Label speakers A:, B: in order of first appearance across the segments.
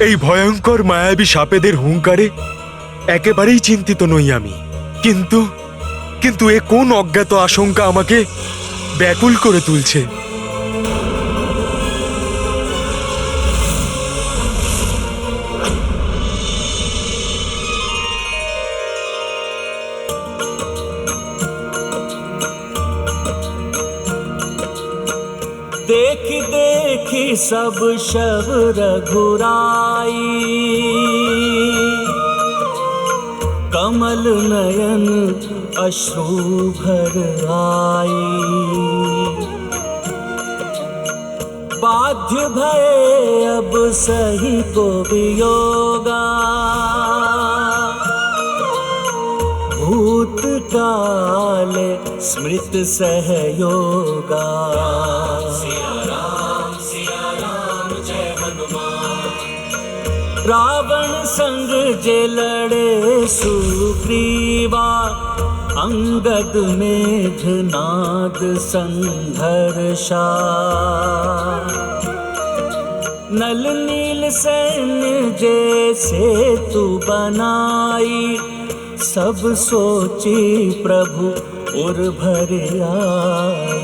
A: এই ভয়ঙ্কর মায়াবী সাপেদের হুঙ্কারে একেবারেই চিন্তিত নই আমি, কিন্তু কিন্তু এ কোন অজ্ঞাত আশঙ্কা আমাকে ব্যাকুল করে তুলছে।
B: देखी देखी सब शब रघुराई, कमल नयन अश्रु भर आई। बाध्य भये अब सही को वियोगा, भूतकाल स्मृत सहयोगा। रावण संग जे लड़े सुग्रीवा, अंगद मेघनाद संघर्षा। नल नील सैन्य जैसे तू बनाई, सब सोची प्रभु उर भर आई।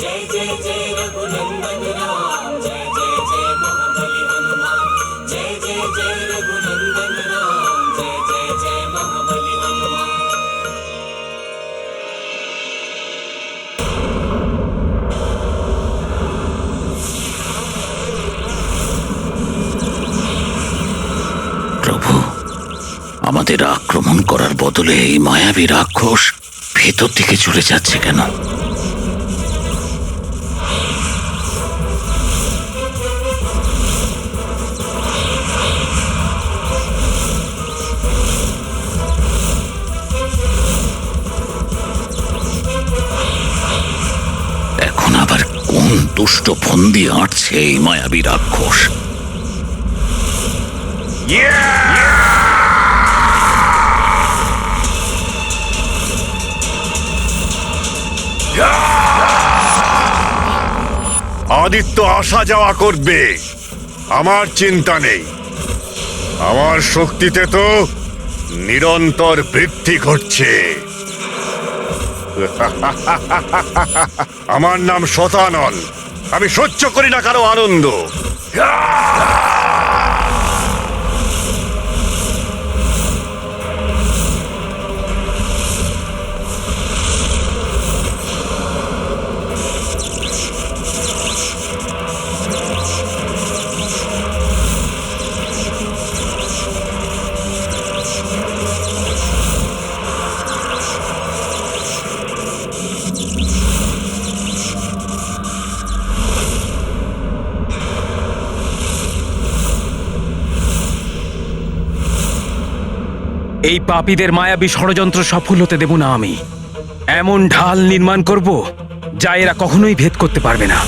B: जय जय जय रघुनंदन राम, जय जय जय महाबली हनुमान। जय जय जय रघुनंदन राम, जय जय जय महाबली हनुमान।
C: প্রভু, আমাদের আক্রমণ করার বদলে এই মায়াবী রাক্ষস ভেতর দিকে চলে যাচ্ছে কেন? এখন আবার কোন দুষ্ট ফন্দি আঁটছে এই মায়াবী রাক্ষস?
D: আদিত্য আসা যাওয়া করবে, আমার চিন্তা নেই। আমার শক্তিতে তো নিরন্তর বৃদ্ধি ঘটছে। আমার নাম শতানন, আমি সহ্য করি না কারো আনন্দ।
E: এই পাপীদের মায়াবী ষড়যন্ত্র সফল হতে দেব না আমি। এমন ঢাল নির্মাণ করব যা এরা কখনোই ভেদ করতে পারবে না।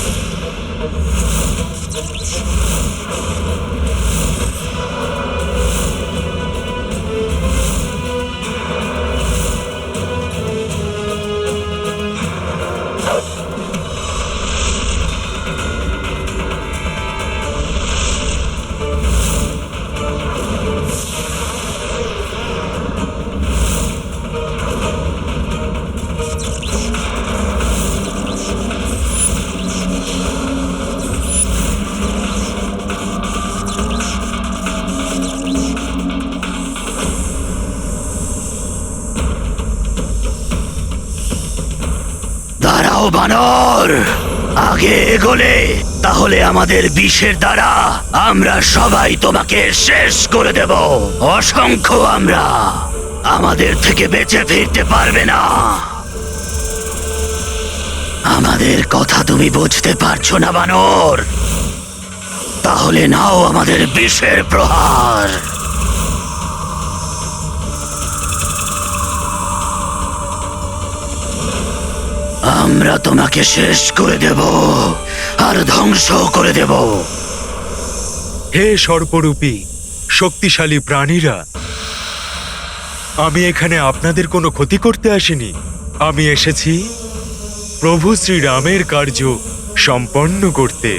C: দাঁড়াও বানর, আগে এগোলে তাহলে আমাদের বিষের দ্বারা আমরা সবাই তোমাকে শেষ করে দেব। অসংখ্য আমরা, আমাদের থেকে বেঁচে ফিরতে পারবে না। আমাদের কথা তুমি বুঝতে পারছো না বানর? তাহলে নাও আমাদের বিষের প্রহার। আমরা তোমাকে শেষ করে দেব আর ধ্বংস করে দেব।
A: হে সর্পরূপী শক্তিশালী প্রাণীরা, আমি এখানে আপনাদের কোনো ক্ষতি করতে আসিনি। আমি এসেছি প্রভু শ্রীরামের কার্য সম্পন্ন করতে।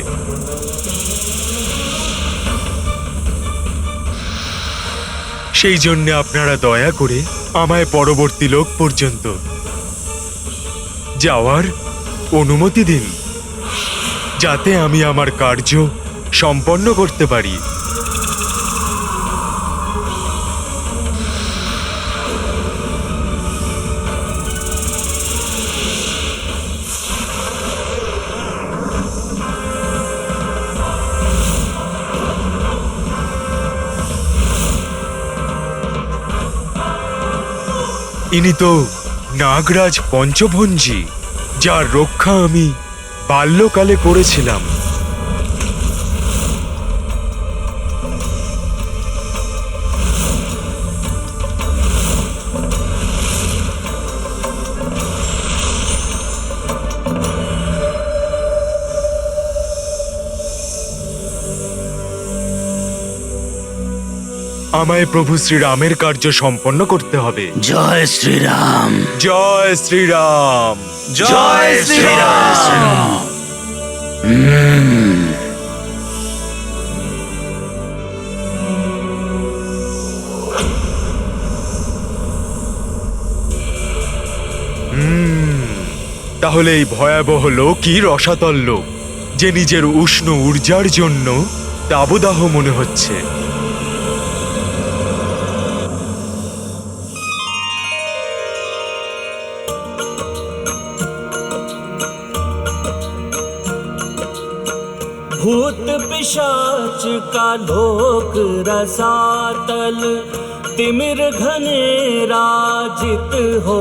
A: সেই জন্য আপনারা দয়া করে আমায় পরবর্তী লোক পর্যন্ত যাওয়ার অনুমতি দিন, যাতে আমি আমার কার্য সম্পন্ন করতে পারি। ইনি তো নাগরাজ পঞ্চভঞ্জি, যার রক্ষা আমি বাল্যকালে করেছিলাম। আমায় প্রভু শ্রীরামের কার্য সম্পন্ন করতে হবে।
C: জয় শ্রীরাম।
A: জয় শ্রীরাম।
C: জয় শ্রীরাম।
A: তাহলে এই ভয়াবহ লোকই রসাতল লোক, যে নিজের উষ্ণ ঊর্জার জন্য দাবদাহ মনে হচ্ছে।
B: भूत पिशाच का लोक रसातल, तिमिर घने राजित हो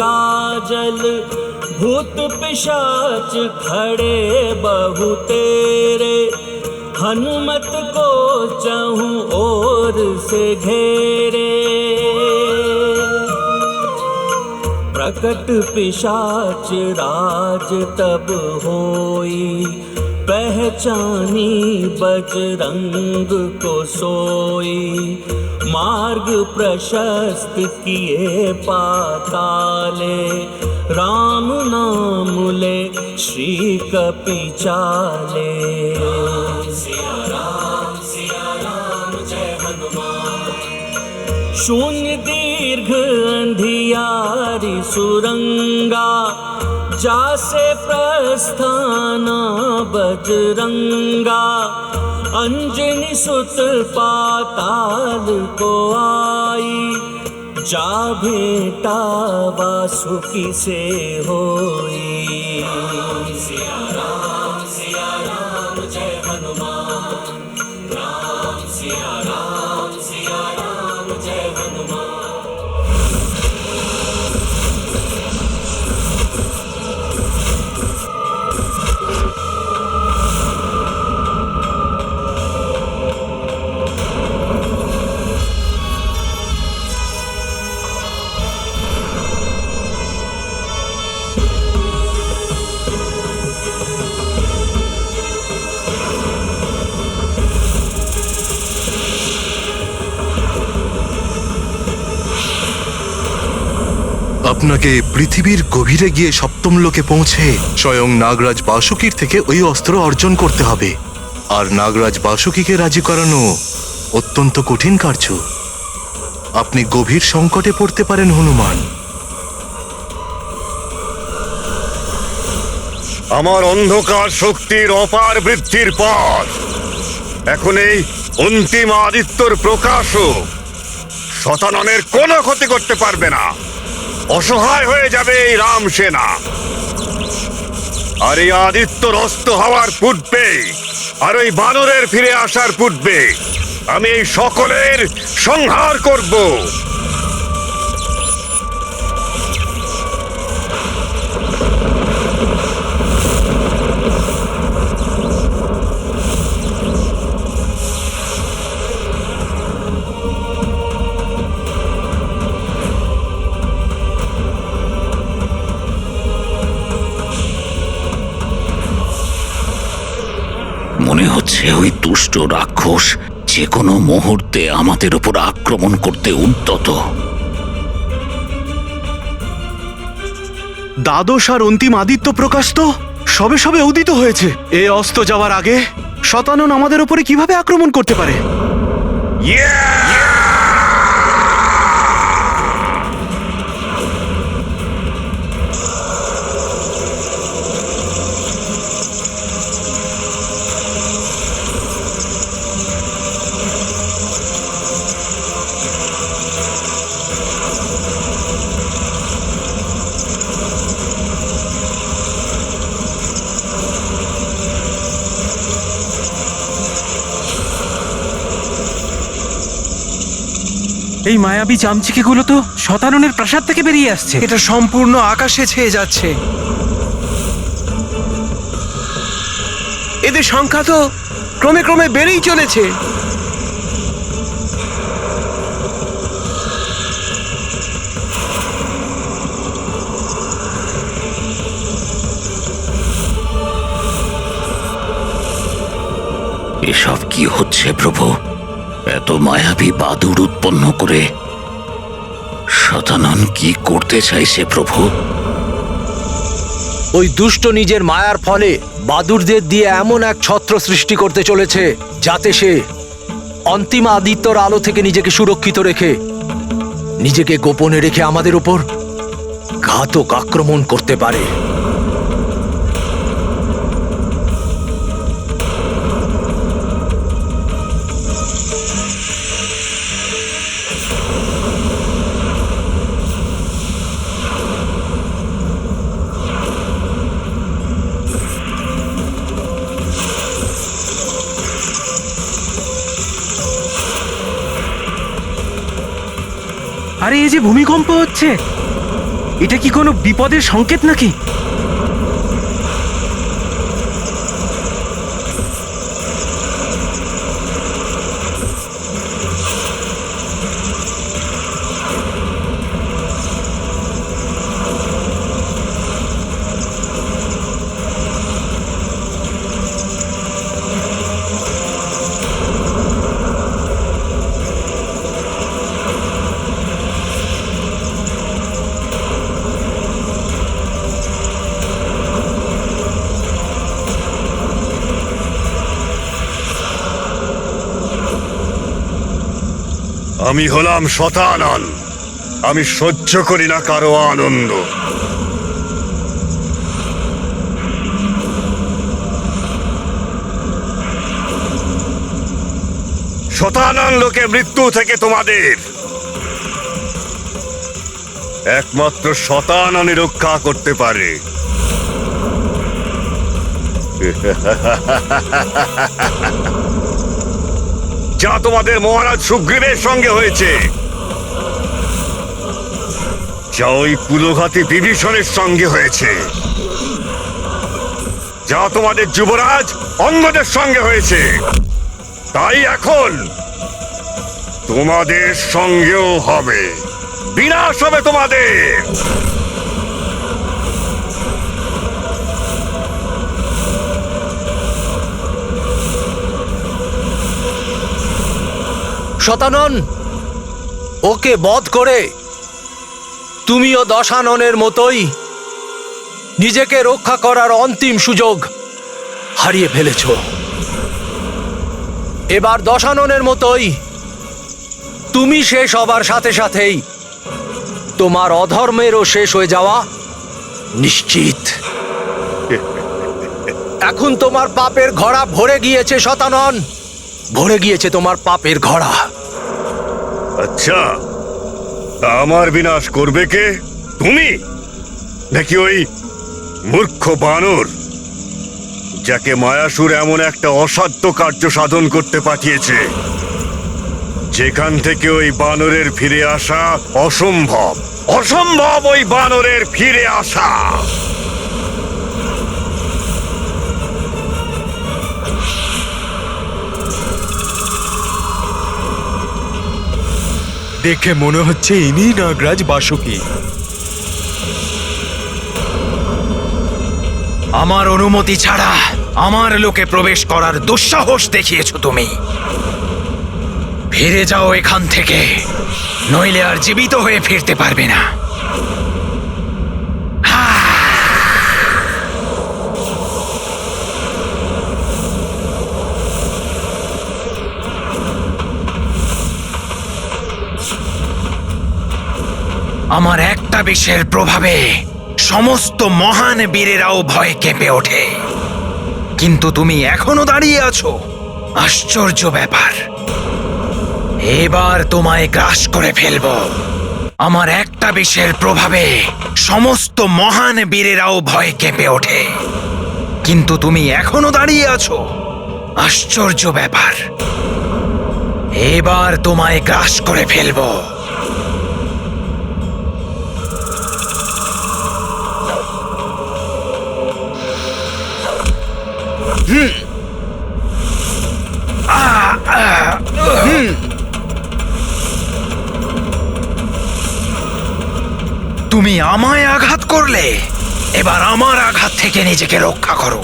B: काजल। भूत पिशाच खड़े बहु तेरे, हनुमत को चहु ओर से घेरे। प्रकट पिशाच राज तब होई, पहचानी बजरंग को सोई। मार्ग प्रशस्त किए पाताले, राम नाम ले श्री कपि चाले। सिया राम जय हनुमान। शून्य दीर्घ अंधियारी सुरंगा, जासे प्रस्थाना बजरंगा। अंजनी सुत पाताल को आई, जा भेटा वासुकी से होई। सिया राम जय हनुमान। राम सिया राम जय हनुमान।
F: আপনাকে পৃথিবীর গভীরে গিয়ে সপ্তম লোকে পৌঁছে স্বয়ং নাগরাজ বাসুকীর থেকে ওই অস্ত্র অর্জন করতে হবে। আর নাগরাজ বাসুকীকে রাজি করানো অত্যন্ত কঠিন কার্য। আপনি গভীর সংকটে পড়তে পারেন হনুমান।
D: আমার অন্ধকার শক্তির অপার বৃদ্ধির পর এখন এই অন্তিম আদিত্যর প্রকাশও শতাননের কোনো ক্ষতি করতে পারবে না। অসহায় হয়ে যাবে এই রাম সেনা। আর এই আদিত্যর অস্ত হওয়ার পূর্বে, আর ওই বানরের ফিরে আসার পূর্বে আমি এই সকলের সংহার করব।
C: মনে হচ্ছে ওই দুষ্ট রাক্ষস যে কোনো মুহূর্তে আমাদের উপর আক্রমণ করতে উদ্যত।
G: দ্বাদশ আর অন্তিম আদিত্য প্রকাশ তো সবে সবে উদিত হয়েছে। এ অস্ত যাওয়ার আগে শতানন আমাদের উপরে কিভাবে আক্রমণ করতে পারে?
E: এই মায়াবী চামচিকেগুলো তো শতাননের প্রাসাদ থেকে বেরিয়ে আসছে।
H: এটা সম্পূর্ণ আকাশে ছেয়ে যাচ্ছে। এদের সংখ্যা তো ক্রমে ক্রমে বেড়েই চলেছে।
C: এসব কি হচ্ছে প্রভু? এত মায়াবী বাদুড় উৎপন্ন করে শতানন কি করতে চাইছে প্রভু?
H: ওই দুষ্ট নিজের মায়ার ফলে বাদুরদের দিয়ে এমন এক ছত্র সৃষ্টি করতে চলেছে যাতে সে অন্তিম আদিত্যর আলো থেকে নিজেকে সুরক্ষিত রেখে নিজেকে গোপনে রেখে আমাদের উপর ঘাতক আক্রমণ করতে পারে।
E: আরে এই যে ভূমিকম্প হচ্ছে, এটা কি কোনো বিপদের সংকেত নাকি?
D: আমি হলাম শতানন। আমি সহ্য করি না কারো আনন্দ। শতানন লোকে মৃত্যু থেকে তোমাদের একমাত্র শতাননই রক্ষা করতে পারে। যা তোমাদের মহারাজ সুগ্রীবের সঙ্গে হয়েছে, যা ওই কুলঘাতী বিভীষণের সঙ্গে হয়েছে, যা তোমাদের যুবরাজ অঙ্গদের সঙ্গে হয়েছে, তাই এখন তোমাদের সঙ্গেও হবে। বিনাশ হবে তোমাদের।
H: শতানন, ওকে বধ করে তুমিও দশাননের মতোই নিজেকে রক্ষা করার অন্তিম সুযোগ হারিয়ে ফেলেছ। এবার দশাননের মতোই তুমি শেষ হবার সাথে সাথেই তোমার অধর্মেরও শেষ হয়ে যাওয়া নিশ্চিত। এখন তোমার পাপের ঘড়া ভরে গিয়েছে শতানন, ভরে গিয়েছে তোমার পাপের ঘড়া।
D: আচ্ছা, তা আমার বিনাশ করবে কে? তুমি নাকি ওই মূর্খ বানর যাকে মায়াসুর এমন একটা অসাধ্য কার্য সাধন করতে পাঠিয়েছে যেখান থেকে ওই বানরের ফিরে আসা অসম্ভব? অসম্ভব ওই বানরের ফিরে আসা।
A: দেখে মনে হচ্ছে ইনি নাগরাজ বাসুকী।
I: আমার অনুমতি ছাড়া আমার লোকে প্রবেশ করার দুঃসাহস দেখিয়েছ তুমি। ফিরে যাও এখান থেকে, নইলে আর জীবিত হয়ে ফিরতে পারবে না। আমার একটা বিষের প্রভাবে সমস্ত মহান বীরেরাও ভয়ে কেঁপে ওঠে, কিন্তু তুমি এখনো দাঁড়িয়ে আছো। আশ্চর্য ব্যাপার। এবার তোমায় গ্রাস করে ফেলবো। আমার একটা বিষের প্রভাবে সমস্ত মহান বীরেরাও ভয়ে কেঁপে ওঠে, কিন্তু তুমি এখনো দাঁড়িয়ে আছো। আশ্চর্য ব্যাপার। এবার তোমায় গ্রাস করে ফেলবো। তুমি আমায় আঘাত করলে, এবার আমার আঘাত থেকে নিজেকে রক্ষা করো।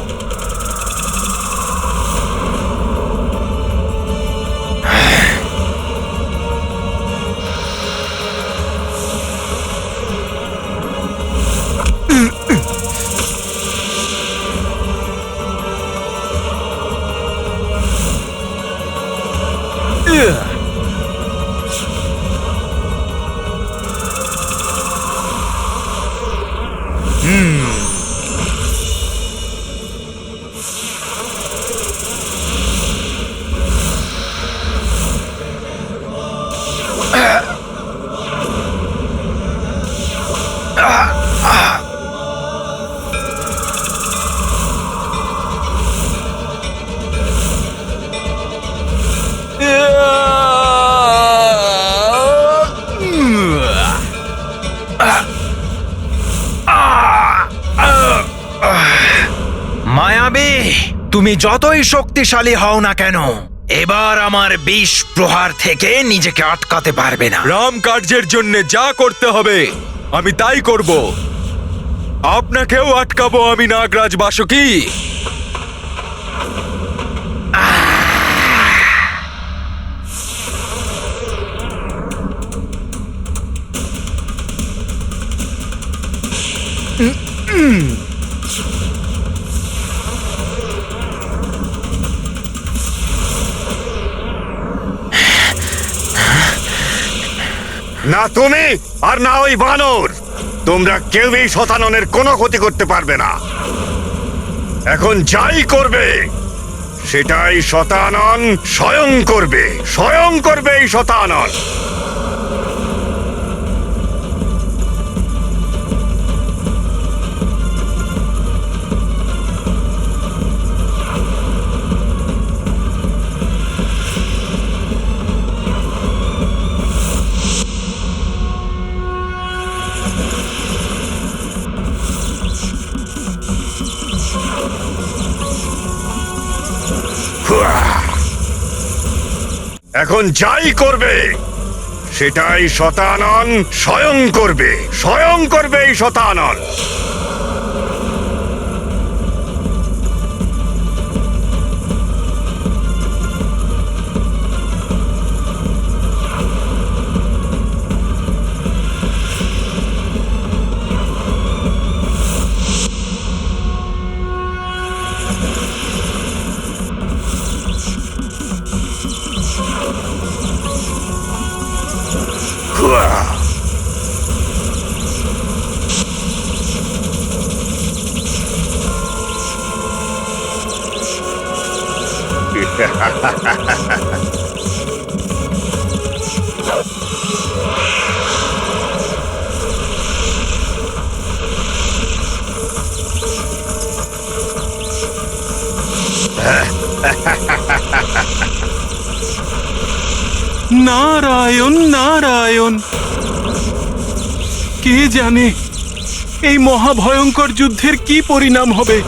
I: মায়াবী, তুমি যতই শক্তিশালী হও না কেন, এবার আমার বিষ প্রহার থেকে নিজেকে আটকাতে পারবে না।
A: রাম কার্যের জন্য যা করতে হবে আমি তাই করব। আপনাকেও আটকাবো আমি, নাগরাজ বাসুকি।
D: না তুমি আর না ওই বানর, তোমরা কেউই শতাননের কোনো ক্ষতি করতে পারবে না। এখন যাই করবে সেটাই শতানন স্বয়ং করবে, স্বয়ং করবে এই শতানন। এখন যাই করবে সেটাই শতানন স্বয়ং করবে, স্বয়ং করবে এই শতানন।
G: নারায়ণ নারায়ণ। কে জানে এই মহাভয়ঙ্কর যুদ্ধের কি পরিণাম হবে।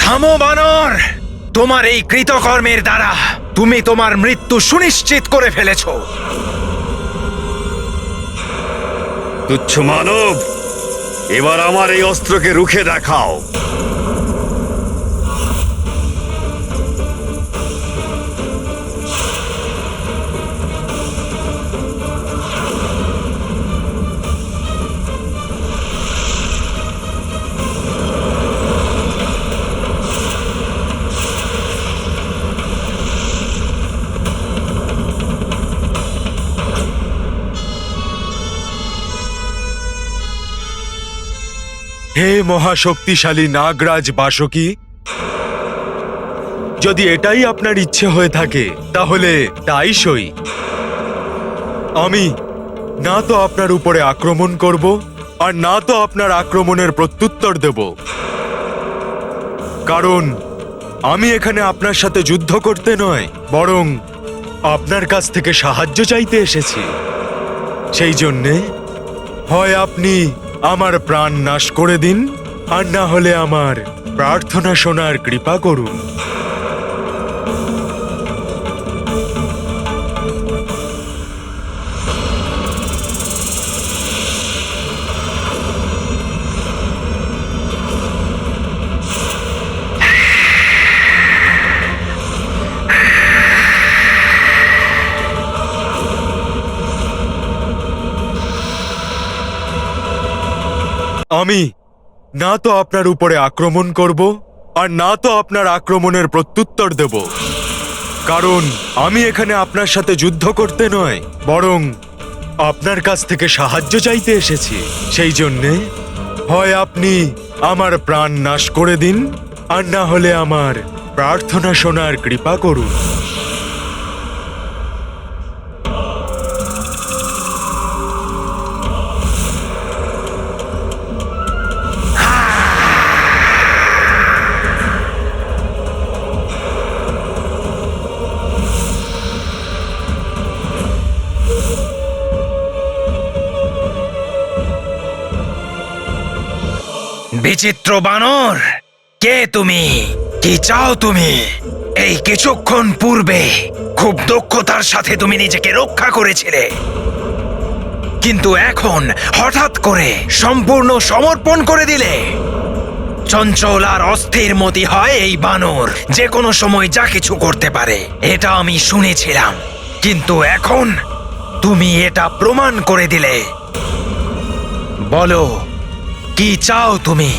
I: থামো বানর, তোমার এই কৃতকর্মের দ্বারা তুমি তোমার মৃত্যু সুনিশ্চিত করে ফেলেছো।
D: তুচ্ছ মানব, এবার আমার এই অস্ত্রকে রুখে দেখাও।
A: হে মহাশক্তিশালী নাগরাজ বাসুকি, যদি এটাই আপনার ইচ্ছে হয়ে থাকে তাহলে তাই সই। আমি না তো আপনার উপরে আক্রমণ করব আর না তো আপনার আক্রমণের প্রত্যুত্তর দেব, কারণ আমি এখানে আপনার সাথে যুদ্ধ করতে নয়, বরং আপনার কাছ থেকে সাহায্য চাইতে এসেছি। সেই জন্যে হয় আপনি আমার প্রাণ নাশ করে দিন, আর না হলে আমার প্রার্থনা শোনার কৃপা করুন। আমি না তো আপনার উপরে আক্রমণ করব আর না তো আপনার আক্রমণের প্রত্যুত্তর দেব, কারণ আমি এখানে আপনার সাথে যুদ্ধ করতে নয়, বরং আপনার কাছ থেকে সাহায্য চাইতে এসেছি। সেই জন্যে হয় আপনি আমার প্রাণ নাশ করে দিন, আর না হলে আমার প্রার্থনা শোনার কৃপা করুন।
I: বিচিত্র বানর, কে তুমি? কি চাও তুমি? এই কিছুক্ষণ পূর্বে খুব দক্ষতার সাথে তুমি নিজেকে রক্ষা করেছিলে, কিন্তু এখন হঠাৎ করে সম্পূর্ণ সমর্পণ করে দিলে। চঞ্চল আর অস্থির মতি হয় এই বানর, যে কোনো সময় যা কিছু করতে পারে, এটা আমি শুনেছিলাম, কিন্তু এখন তুমি এটা প্রমাণ করে দিলে। বলো, কি চাও তুমি?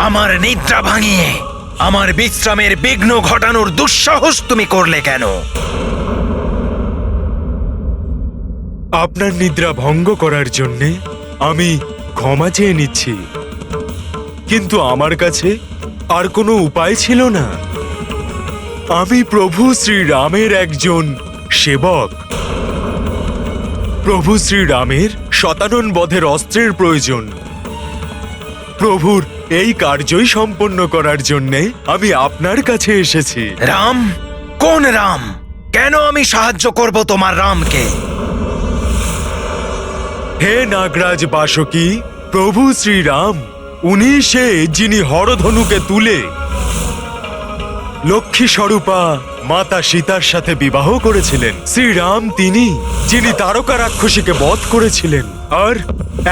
I: আমার নিদ্রা ভাঙিয়ে আমার বিশ্রামের বিঘ্ন ঘটানোর দুঃসাহস তুমি করলে কেন?
A: আপনার নিদ্রা ভঙ্গ করার জন্যে আমি ক্ষমা চেয়ে নিচ্ছি, কিন্তু আমার কাছে আর কোনো উপায় ছিল না। আমি প্রভু শ্রীরামের একজন সেবক। প্রভু শ্রীরামের শতানন বধের অস্ত্রের প্রয়োজন। প্রভুর এই কার্যই সম্পন্ন করার জন্যে আমি আপনার কাছে এসেছি।
I: রাম? কোন রাম? কেন আমি সাহায্য করব তোমার রামকে?
A: হে নাগরাজ বাসুকি, প্রভু শ্রীরাম উনি সে যিনি হরধনুকে তুলে লক্ষ্মী স্বরূপা মাতা সীতার সাথে বিবাহ করেছিলেন। শ্রীরাম তিনি যিনি তারকা রাক্ষসীকে বধ করেছিলেন, আর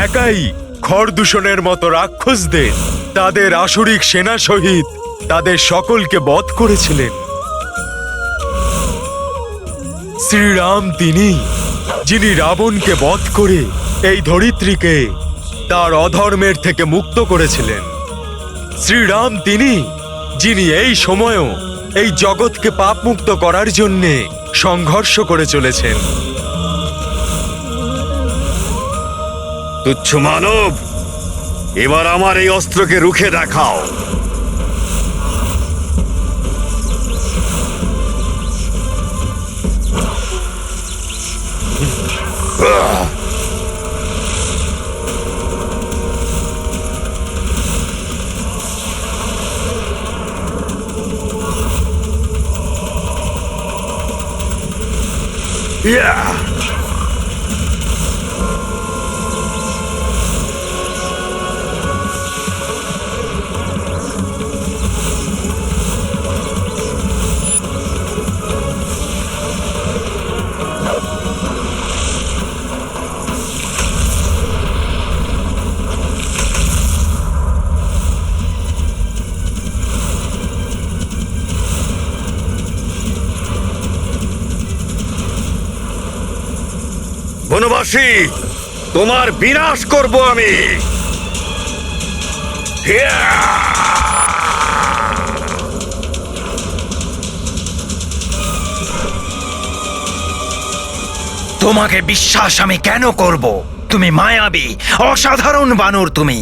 A: একাই খরদূষণের মতো রাক্ষসদের তাদের আসুরিক সেনা সহিত তাদের সকলকে বধ করেছিলেন। শ্রীরাম তিনি যিনি রাবণকে বধ করে এই ধরিত্রীকে তার অধর্মের থেকে মুক্ত করেছিলেন। শ্রীরাম তিনি যিনি এই সময়ও এই জগৎকে পাপমুক্ত করার জন্যে সংঘর্ষ করে চলেছেন।
D: তুচ্ছ মানব, এবার আমার এই অস্ত্রকে রুখে দেখাও। বনবাসী, তোমার বিনাশ করব আমি।
I: তোমাকে বিশ্বাস আমি কেন করব? তুমি মায়াবী, অসাধারণ বানর তুমি।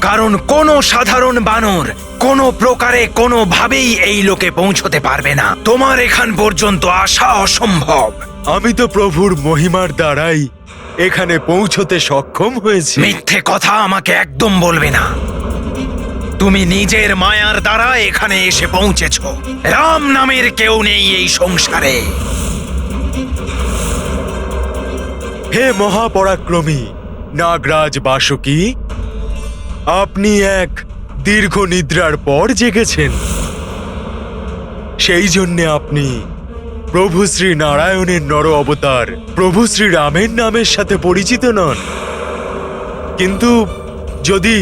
I: কারণ কোনো সাধারণ বানর কোনো প্রকারে কোনোভাবেই এই লোকে পৌঁছতে পারবে না। তোমার এখান পর্যন্ত আসা অসম্ভব।
A: আমি তো প্রভুর মহিমার দ্বারাই এখানে পৌঁছতে সক্ষম হয়েছি।
I: মিথ্যে কথা আমাকে একদম বলবে না। তুমি নিজের মায়ার দ্বারা এখানে এসে পৌঁছেছো। রাম নামের কেউ নেই এই সংসারে।
A: হে মহাপরাক্রমী নাগরাজ বাসুকী, আপনি এক দীর্ঘ নিদ্রার পর জেগেছেন। সেই জন্যে আপনি প্রভু শ্রী নারায়ণের নর অবতার প্রভু শ্রী রামের নামের সাথে পরিচিত নন। কিন্তু যদি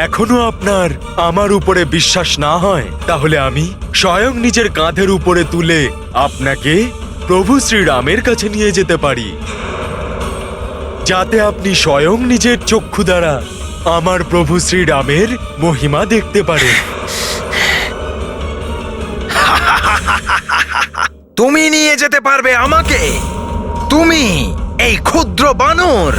A: এখনো আপনার আমার উপরে বিশ্বাস না হয়, তাহলে আমি স্বয়ং নিজের কাঁধের উপরে তুলে আপনাকে প্রভু শ্রী রামের কাছে নিয়ে যেতে পারি, যাতে আপনি স্বয়ং নিজের চক্ষু দ্বারা আমার প্রভু শ্রী রামের মহিমা দেখতে পারেন।
I: তুমি নিয়ে যেতে পারবে আমাকে? তুমি এই ক্ষুদ্র বানর?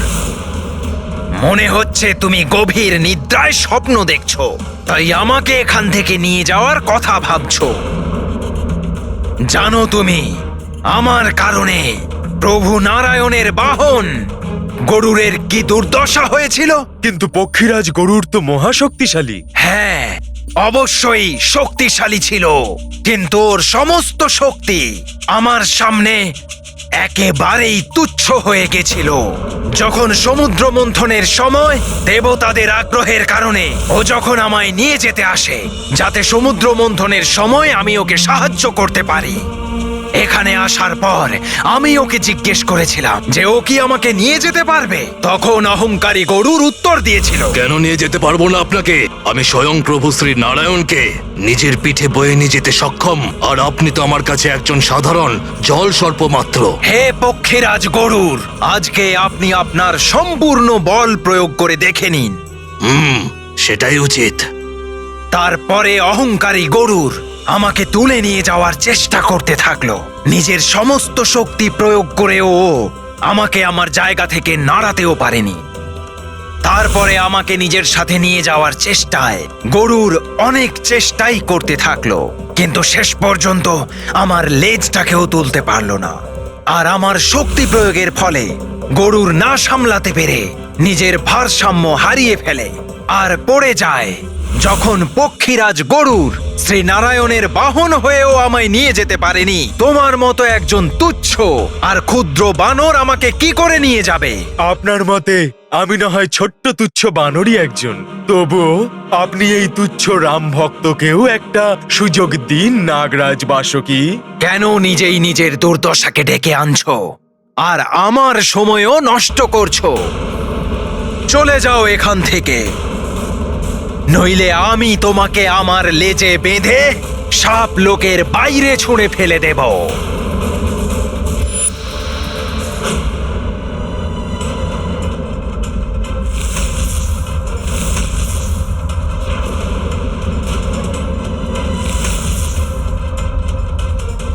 I: মনে হচ্ছে তুমি গভীর নিদ্রায় স্বপ্ন দেখছো, তাই আমাকে এখান থেকে নিয়ে যাওয়ার কথা ভাবছো। জানো তুমি আমার কারণে প্রভু নারায়ণের বাহন গরুরের কি দুর্দশা হয়েছিল?
A: কিন্তু পক্ষীরাজ গরুর তো মহাশক্তিশালী।
I: হ্যাঁ, অবশ্যই শক্তিশালী ছিল, কিন্তু ওর সমস্ত শক্তি আমার সামনে একেবারেই তুচ্ছ হয়ে গেছিল। যখন সমুদ্র মন্থনের সময় দেবতাদের আগ্রহের কারণে ও যখন আমায় নিয়ে যেতে আসে, যাতে সমুদ্র মন্থনের সময় আমি ওকে সাহায্য করতে পারি, এখানে আসার পর আমি ওকে জিজ্ঞেস করেছিলাম যে ও কি আমাকে নিয়ে যেতে পারবে। তখন অহংকারী গরুর উত্তর দিয়েছিল,
C: কেন নিয়ে যেতে পারবো না আপনাকে? আমি স্বয়ং প্রভু শ্রী নারায়ণকে নিজের পিঠে বয়ে নিয়ে যেতে সক্ষম, আর আপনি তো আমার কাছে একজন সাধারণ জল সর্প মাত্র।
I: হে পক্ষীরাজ গরুর, আজকে আপনি আপনার সম্পূর্ণ বল প্রয়োগ করে দেখে নিন।
C: সেটাই উচিত।
I: তারপরে অহংকারী গরুর আমাকে তুলে নিয়ে যাওয়ার চেষ্টা করতে থাকলো। নিজের সমস্ত শক্তি প্রয়োগ করেও ও আমাকে আমার জায়গা থেকে নাড়াতেও পারেনি। তারপরে আমাকে নিজের সাথে নিয়ে যাওয়ার চেষ্টায় গরুর অনেক চেষ্টাই করতে থাকলো, কিন্তু শেষ পর্যন্ত আমার লেজটাকেও তুলতে পারলো না। আর আমার শক্তি প্রয়োগের ফলে গরুর না সামলাতে পেরে নিজের ভারসাম্য হারিয়ে ফেলে আর পড়ে যায়। যখন পক্ষীরাজ গরুর শ্রী নারায়ণের বাহন হয়েও আমায় নিয়ে যেতে পারেনি, তোমার মতো একজন তুচ্ছ আর ক্ষুদ্র বানর আমাকে কি করে নিয়ে যাবে?
A: আপনার মতে আমি না হয় ছোট্ট তুচ্ছ বানরই একজন, তবুও আপনি এই তুচ্ছ রাম ভক্তকেও একটা সুযোগ দিন নাগরাজ বাসুকী।
I: কেন নিজেই নিজের দুর্দশাকে ডেকে আনছো আর আমার সময়ও নষ্ট করছো? চলে যাও এখান থেকে, নইলে আমি তোমাকে আমার লেজে বেঁধে সাপ লোকের বাইরে ছুঁড়ে ফেলে দেব।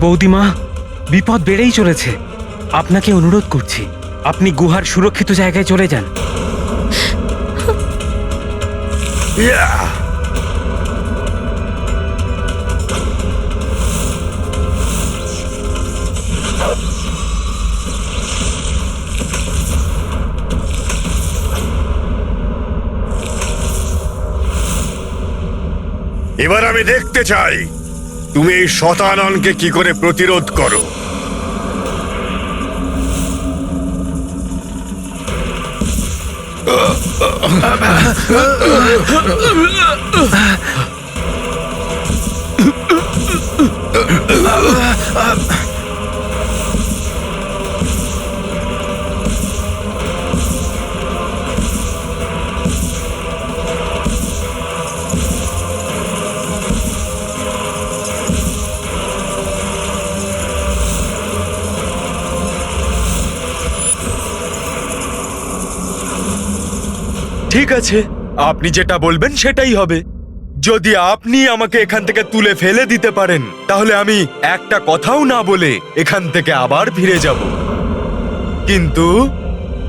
E: বৌদিমা, বিপদ বেড়েই চলেছে। আপনাকে অনুরোধ করছি, আপনি গুহার সুরক্ষিত জায়গায় চলে যান।
D: এবার আমি দেখতে চাই তুমি এই শতাননকে কি করে প্রতিরোধ করো।
A: ঠিক আছে, আপনি যেটা বলবেন সেটাই হবে। যদি আপনি আমাকে এখান থেকে তুলে ফেলে দিতে পারেন, তাহলে আমি একটা কথাও না বলে এখান থেকে আবার ফিরে যাব। কিন্তু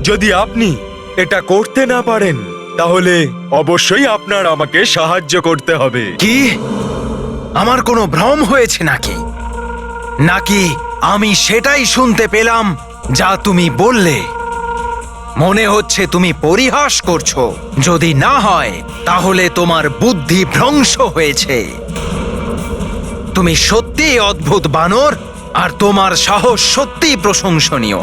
A: যদি আপনি এটা করতে না পারেন, তাহলে অবশ্যই আপনার আমাকে সাহায্য করতে হবে।
I: কি আমার কোনো ভ্রম হয়েছে নাকি নাকি আমি সেটাই শুনতে পেলাম যা তুমি বললে? মনে হচ্ছে তুমি পরিহাস করছো। যদি না হয় তাহলে তোমার বুদ্ধি ভ্রংশ হয়েছে। তুমি সত্যিই অদ্ভুত বানর, আর তোমার সাহস সত্যিই প্রশংসনীয়।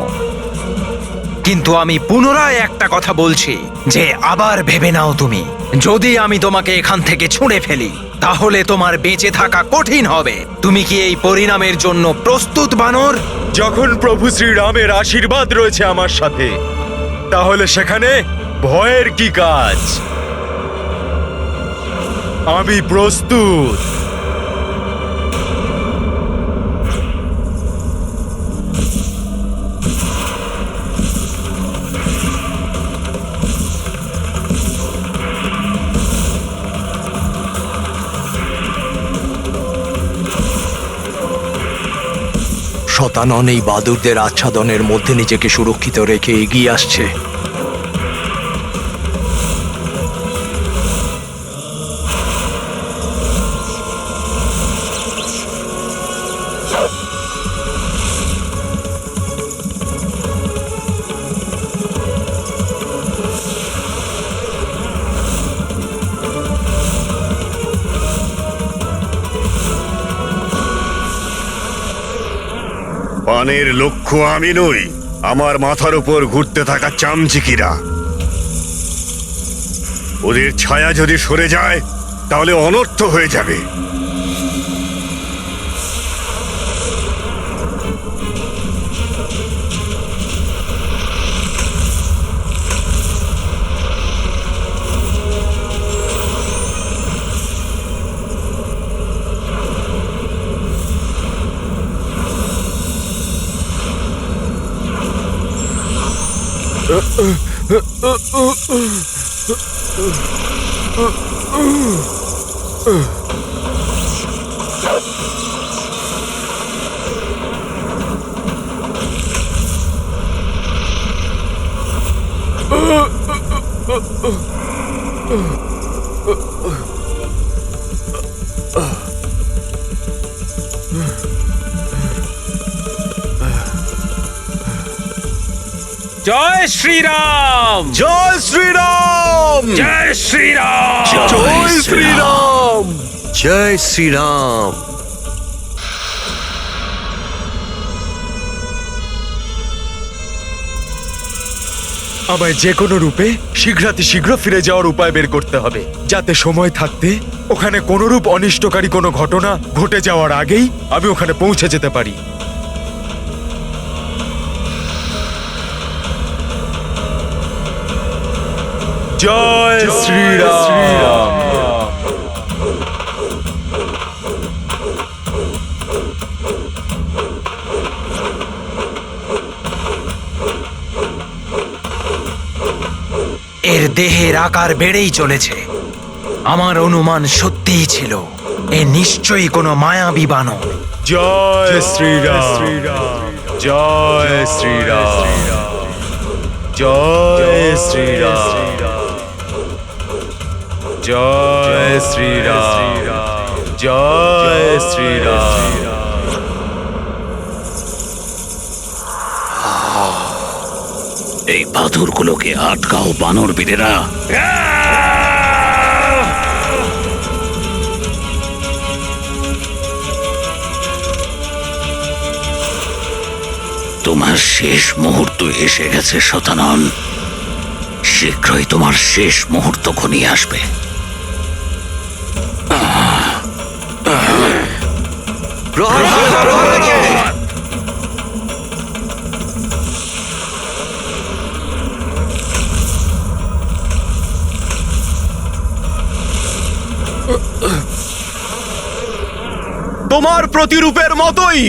I: কিন্তু আমি পুনরায় একটা কথা বলছি যে আবার ভেবে নাও, তুমি যদি আমি তোমাকে এখান থেকে ছুঁড়ে ফেলি তাহলে তোমার বেঁচে থাকা কঠিন হবে। তুমি কি এই পরিণামের জন্য প্রস্তুত বানর?
A: যখন প্রভু শ্রীরামের আশীর্বাদ রয়েছে আমার সাথে, তাহলে সেখানে ভয়ের কি কাজ? আমি প্রস্তুত।
H: শতানন এই বাদুরদের আচ্ছাদনের মধ্যে নিজেকে সুরক্ষিত রেখে এগিয়ে আসছে।
D: পানের লক্ষ্য আমি নই, আমার মাথার উপর ঘুরতে থাকা চামচিকিরা। ওদের ছায়া যদি সরে যায় তাহলে অনর্থ হয়ে যাবে।
E: জয় শ্রীরাম!
G: জয় শ্রীরাম!
E: জয় শ্রীরাম!
G: জয় শ্রীরাম!
C: জয় শ্রীরাম!
A: আমায় যে কোনো রূপে শীঘ্র ফিরে যাওয়ার উপায় বের করতে হবে, যাতে সময় থাকতে ওখানে কোনরূপ অনিষ্টকারী কোনো ঘটনা ঘটে যাওয়ার আগেই আমি ওখানে পৌঁছে যেতে পারি। জয় শ্রীরাম!
I: এর দেহের আকার বেড়েই চলেছে। আমার অনুমান সত্যিই ছিল, এ নিশ্চয়ই কোনো মায়াবী বানর।
A: জয় শ্রীরাম! জয় শ্রীরাম! জয় শ্রীরাম! জয় শ্রীরাম! জয় শ্রীরাম!
C: এই বাদুরগুলোকে আটকাও বানর বীরেরা। তোমার শেষ মুহূর্ত এসে গেছে শতানন। শীঘ্রই তোমার শেষ মুহূর্ত ঘনিয়ে আসবে।
G: তোমার প্রতিরূপের মতোই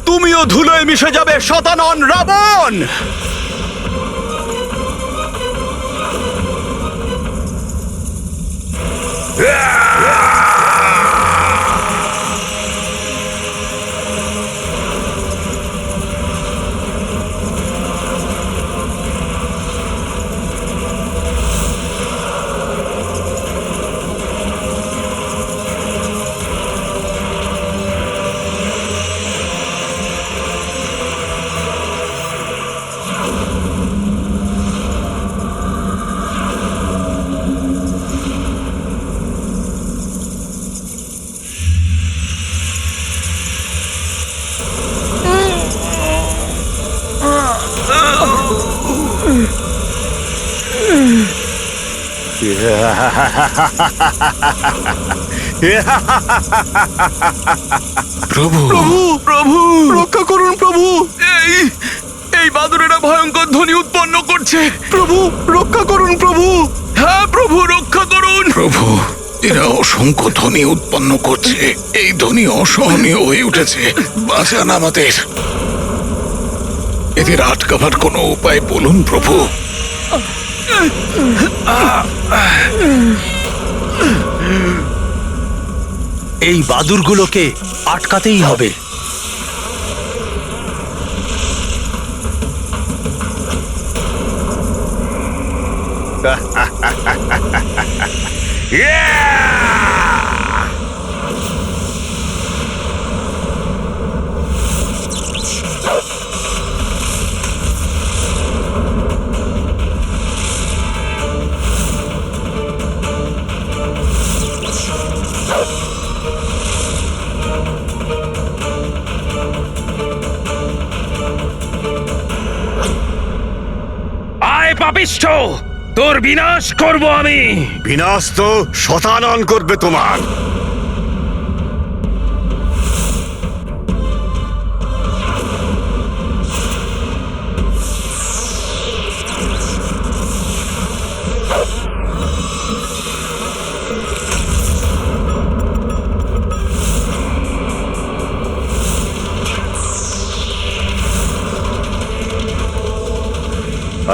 G: তুমিও ধুলোয় মিশে যাবে শতানন রাবণ!
I: প্রভু
G: প্রভু প্রভু রক্ষা করুন প্রভু। এই এই বাদুড়েরা ভয়ঙ্কর ধ্বনি উৎপন্ন করছে। প্রভু রক্ষা করুন প্রভু। হ্যাঁ প্রভু রক্ষা করুন।
I: প্রভু, এরা অসংখ্য ধ্বনি উৎপন্ন করছে। এই ধ্বনি অসহনীয় হয়ে উঠেছে। বাঁচান আমাদের। এদের আটকাবার কোনো উপায় বলুন প্রভু।
H: এই বাদুরগুলোকে আটকাতেই হবে।
E: আয় পাপিষ্ঠ, তোর বিনাশ করব আমি।
D: বিনাশ তো শতানন করবে তোমার।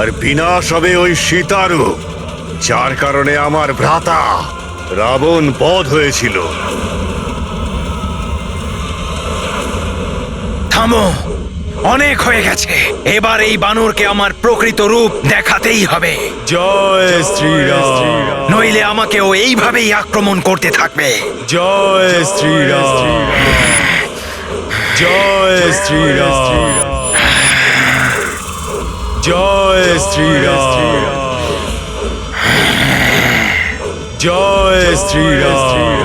D: আর বিনাশ হবে ওই সীতারও, যার কারণে আমার ভ্রাতা রাবণ বধ হয়েছিল।
I: থামো, অনেক হয়ে গেছে। এবার এই বানরকে আমার প্রকৃত রূপ দেখাতেই হবে,
A: জয় শ্রীরাম,
I: নইলে আমাকেও এইভাবেই আক্রমণ করতে থাকবে।
A: জয় শ্রীরাম, জয় শ্রীরাম, জয় শ্রীরাম, জয় শ্রীরাম,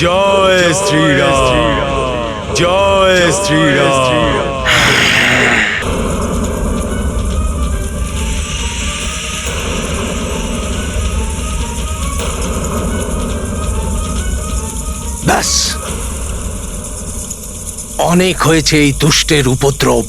A: জয় শ্রীরাম, জয় শ্রীরাম।
H: ব্যাস, অনেক হয়েছে এই দুষ্টের উপদ্রব।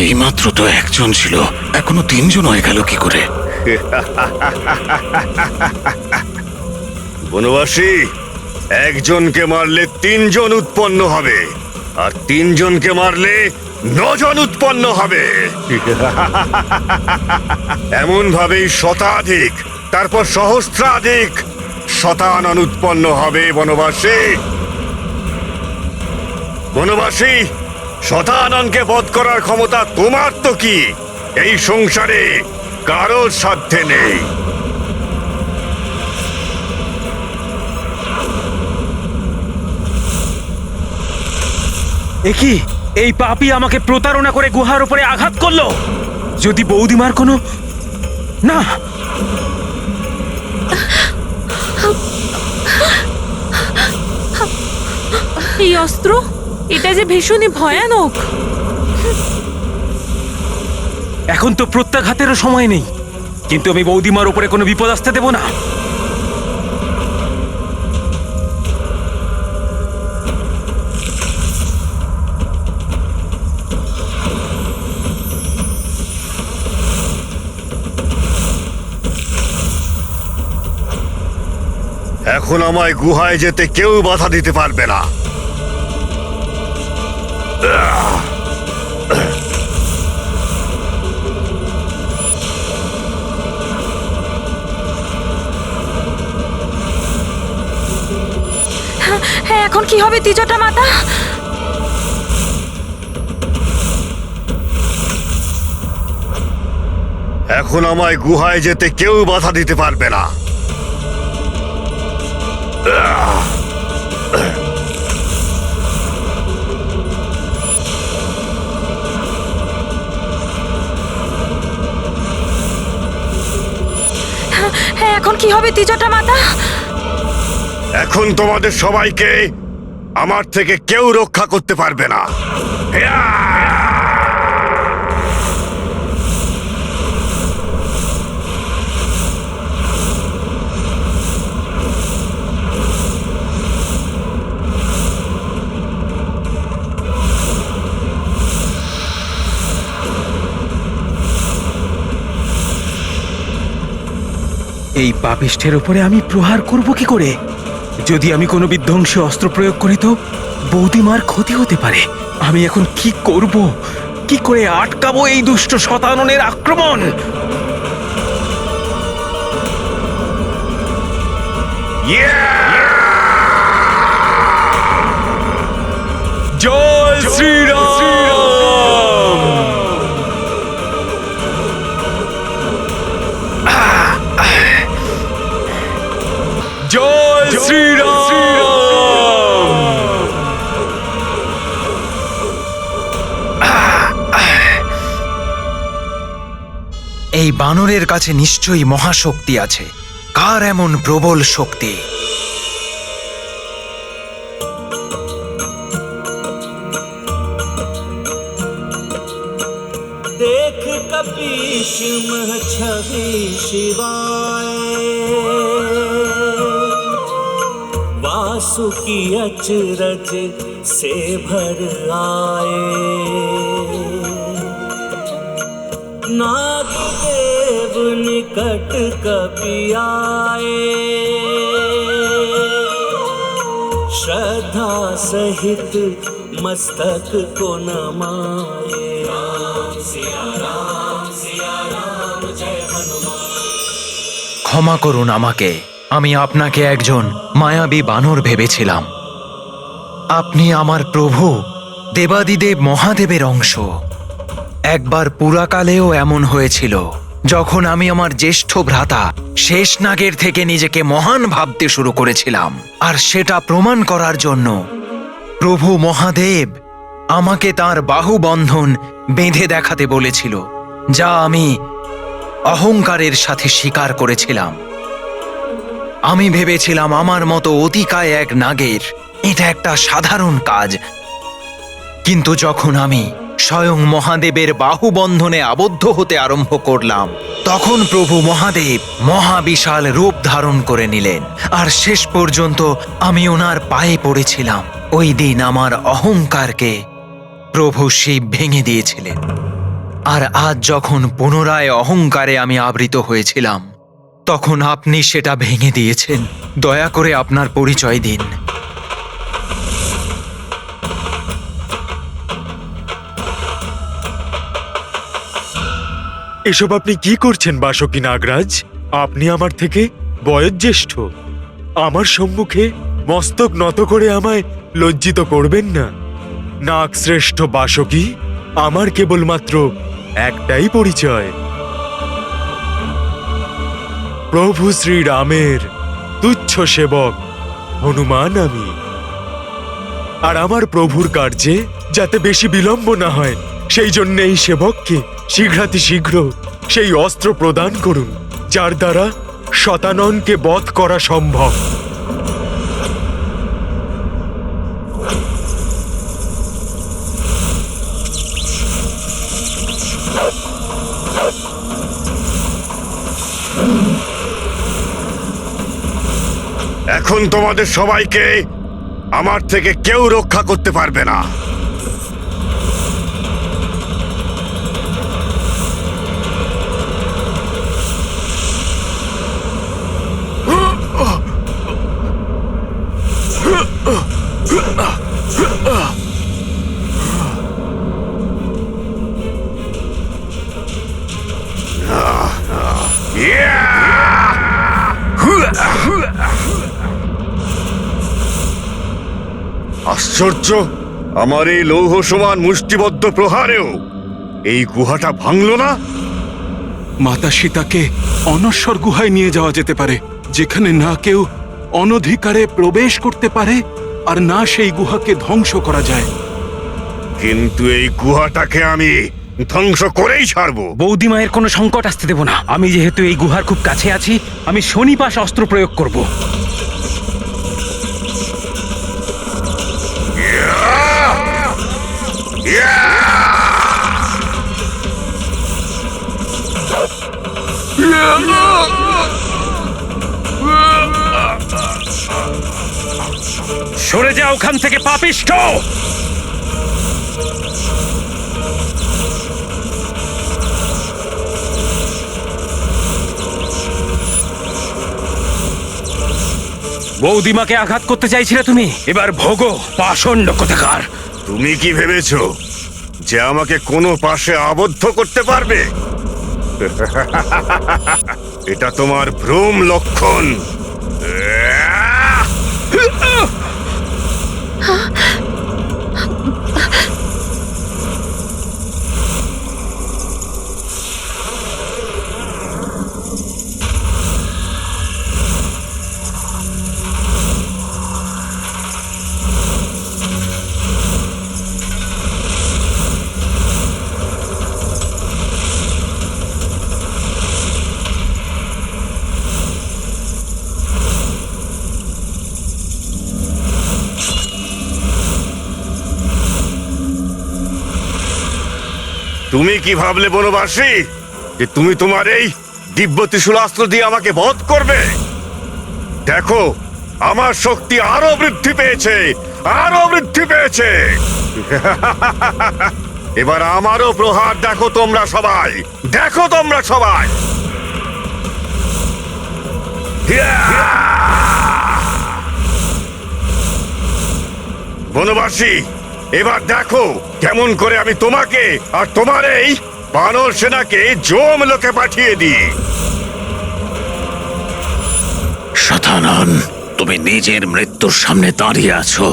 I: এইমাত্র তো একজন ছিল, এখনো তিনজন হয়ে গেল কি করে?
D: বনবাসী, একজনকে মারলে তিনজন উৎপন্ন হবে, আর তিনজনকে মারলে 9 জন উৎপন্ন হবে। এমন ভাবেই শতাধিক, তারপর সহস্রাধিক শতানন উৎপন্ন হবে। বনবাসী, বনবাসী, শতাননকে বধ করার ক্ষমতা তোমার তো কি এই সংসারে কারোর সাধ্যে নেই।
E: একি, এই পাপী আমাকে প্রতারণা করে গুহার উপরে আঘাত করলো। যদি বৌদিমার কোনো না,
J: এই অস্ত্র, এটা যে ভীষণই ভয়ানক।
E: এখন তো প্রত্যাঘাতেরও সময় নেই, কিন্তু আমি বৌদিমার উপরে কোনো বিপদ আসতে দেব না।
D: এখন আমায় গুহায় যেতে কেউ বাধা দিতে পারবে না।
J: হ্যাঁ, এখন কি হবে তিজটা মাতা?
D: এখন আমায় গুহায় যেতে কেউ বাধা দিতে পারবে না।
J: হ্যাঁ, এখন কি হবে তিজটা মাতা?
D: এখন তোমাদের সবাইকে আমার থেকে কেউ রক্ষা করতে পারবে না।
E: এই পাপিষ্ঠের উপরে আমি প্রহার করব কি করে? যদি আমি কোনো বিধ্বংসী অস্ত্র প্রয়োগ করি তো বৌদিমার ক্ষতি হতে পারে। আমি এখন কি করব? কি করে আটকাবো এই দুষ্ট শতাননের আক্রমণ?
A: জয় শ্রীরাম! জয় শ্রীরাম!
I: এই বানরের কাছে নিশ্চয়ই মহাশক্তি আছে। কার এমন প্রবল শক্তি?
B: देख कपीश मह छवि शिवाय वासुकी अचरज से भर आए नागदेव निकट कपि आए श्रद्धा सहित मस्तक को नमाए
I: ক্ষমা করুন আমাকে। আমি আপনাকে একজন মায়াবী বানর ভেবেছিলাম। আপনি আমার প্রভু দেবাদিদেব মহাদেবের অংশ। একবার পুরাকালেও এমন হয়েছিল, যখন আমি আমার জ্যেষ্ঠ ভ্রাতা শেষনাগের থেকে নিজেকে মহান ভাবতে শুরু করেছিলাম। আর সেটা প্রমাণ করার জন্য প্রভু মহাদেব আমাকে তার বাহুবন্ধন বেঁধে দেখাতে বলেছিল, যা আমি অহংকারের সাথে স্বীকার করেছিলাম। আমি ভেবেছিলাম আমার মতো অতিকায় এক নাগের এটা একটা সাধারণ কাজ, কিন্তু যখন আমি স্বয়ং মহাদেবের বাহুবন্ধনে আবদ্ধ হতে আরম্ভ করলাম, তখন প্রভু মহাদেব মহাবিশাল রূপ ধারণ করে নিলেন। আর শেষ পর্যন্ত আমি ওনার পায়ে পড়েছিলাম। ওই দিন আমার অহংকারকে প্রভু শিব ভেঙে দিয়েছিলেন। আর আজ যখন পুনরায় অহংকারে আমি আবৃত হয়েছিলাম, তখন আপনি সেটা ভেঙে দিয়েছেন। দয়া করে আপনার পরিচয় দিন।
A: এসব আপনি কি করছেন বাসকী নাগরাজ? আপনি আমার থেকে বয়োজ্যেষ্ঠ। আমার সম্মুখে মস্তক নত করে আমায় লজ্জিত করবেন না। নাগশ্রেষ্ঠ বাসকী, আমার কেবলমাত্র একটাই পরিচয়, প্রভু শ্রীরামের তুচ্ছ সেবক হনুমান আমি। আর আমার প্রভুর কার্যে যাতে বেশি বিলম্ব না হয়, সেই জন্য এই সেবককে শীঘ্রাতিশীঘ্র সেই অস্ত্র প্রদান করুন, যার দ্বারা শতাননকে বধ করা সম্ভব।
D: এখন তোমাদের সবাইকে আমার থেকে কেউ রক্ষা করতে পারবে না। আশ্চর্য, আমার এই লৌহ সমান মুষ্টিবদ্ধ প্রহারেও এই গুহাটা ভাঙলো না।
G: মাতা সীতাকে অনশ্বর গুহায় নিয়ে যাওয়া যেতে পারে, যেখানে না কেউ অনধিকারে প্রবেশ করতে পারে আর না সেই গুহাকে ধ্বংস করা যায়।
D: কিন্তু এই গুহাটাকে আমি ধ্বংস করেই ছাড়বো।
E: বৌদিমায়ের কোনো সংকট আসতে দেব না। আমি যেহেতু এই গুহার খুব কাছে আছি, আমি শনিপাশ অস্ত্র প্রয়োগ করব। সরে যাও ওখান থেকে, পাপিষ্ঠ! বৌদিমাকে আঘাত করতে চাইছিলে তুমি, এবার ভোগো পাষণ্ড কোথাকার।
D: তুমি কি ভেবেছো যে আমাকে কোনো পাশে আবদ্ধ করতে পারবে? এটা তোমার ভ্রম লক্ষণ। তুমি কি ভাবলে বনবাসী যে তুমি তোমার এই দিব্য ত্রিশূলাস্ত্র দিয়ে আমাকে বধ করবে? দেখো, আমার শক্তি আরো বৃদ্ধি পেয়েছে, আরো বৃদ্ধি পেয়েছে। এবার আমারও প্রহার দেখো তোমরা সবাই, দেখো তোমরা সবাই। বনবাসী, এবার দেখো কেমন করে আমি তোমাকে আর তোমার এই বানর সেনাকে জম লোকে পাঠিয়ে দিই।
C: শতানন, তুমি নিজের মৃত্যুর সামনে দাঁড়িয়ে আছো,